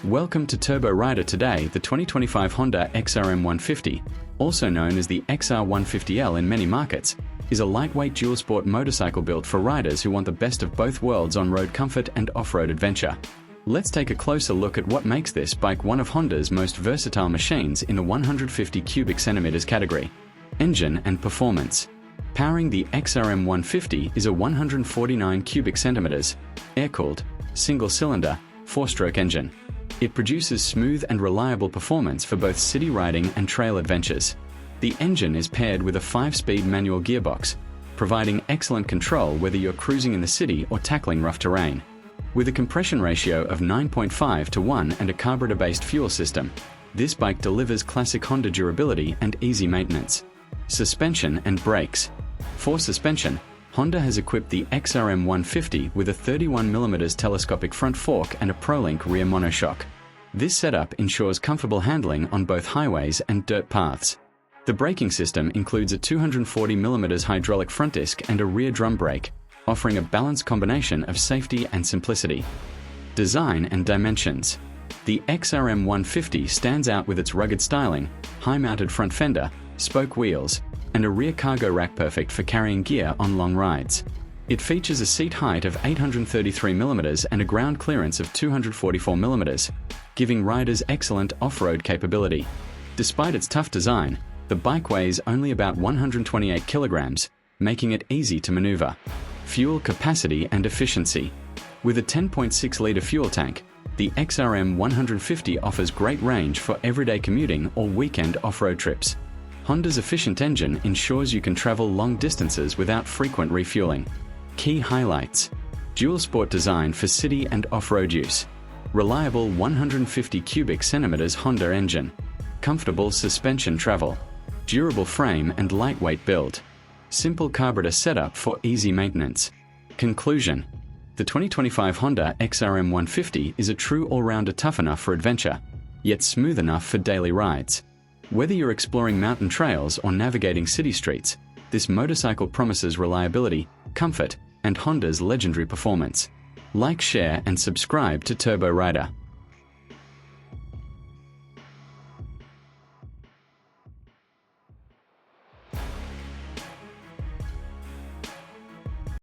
Welcome to Turbo Rider. Today, the 2025 Honda XRM 150, also known as the XR150L in many markets, is a lightweight dual-sport motorcycle built for riders who want the best of both worlds on road comfort and off-road adventure. Let's take a closer look at what makes this bike one of Honda's most versatile machines in the 150 cubic centimeters category. Engine and performance. Powering the XRM 150 is a 149 cubic centimeters, air-cooled, single-cylinder, four-stroke engine. It produces smooth and reliable performance for both city riding and trail adventures. The engine is paired with a 5-speed manual gearbox, providing excellent control whether you're cruising in the city or tackling rough terrain. With a compression ratio of 9.5:1 and a carburetor-based fuel system, this bike delivers classic Honda durability and easy maintenance. Suspension and brakes. For suspension, Honda has equipped the XRM 150 with a 31mm telescopic front fork and a ProLink rear monoshock. This setup ensures comfortable handling on both highways and dirt paths. The braking system includes a 240mm hydraulic front disc and a rear drum brake, offering a balanced combination of safety and simplicity. Design and dimensions. The XRM 150 stands out with its rugged styling, high-mounted front fender, spoke wheels, and a rear cargo rack perfect for carrying gear on long rides. It features a seat height of 833mm and a ground clearance of 244mm, giving riders excellent off-road capability. Despite its tough design, the bike weighs only about 128 kilograms, making it easy to maneuver. Fuel capacity and efficiency. With a 10.6-liter fuel tank, the XRM 150 offers great range for everyday commuting or weekend off-road trips. Honda's efficient engine ensures you can travel long distances without frequent refueling. Key highlights. Dual sport design for city and off-road use. Reliable 150 cubic centimeters Honda engine. Comfortable suspension travel. Durable frame and lightweight build. Simple carburetor setup for easy maintenance. Conclusion. The 2025 Honda XRM 150 is a true all-rounder, tough enough for adventure, yet smooth enough for daily rides. Whether you're exploring mountain trails or navigating city streets, this motorcycle promises reliability, comfort, and Honda's legendary performance. Like, share, and subscribe to Turbo Rider.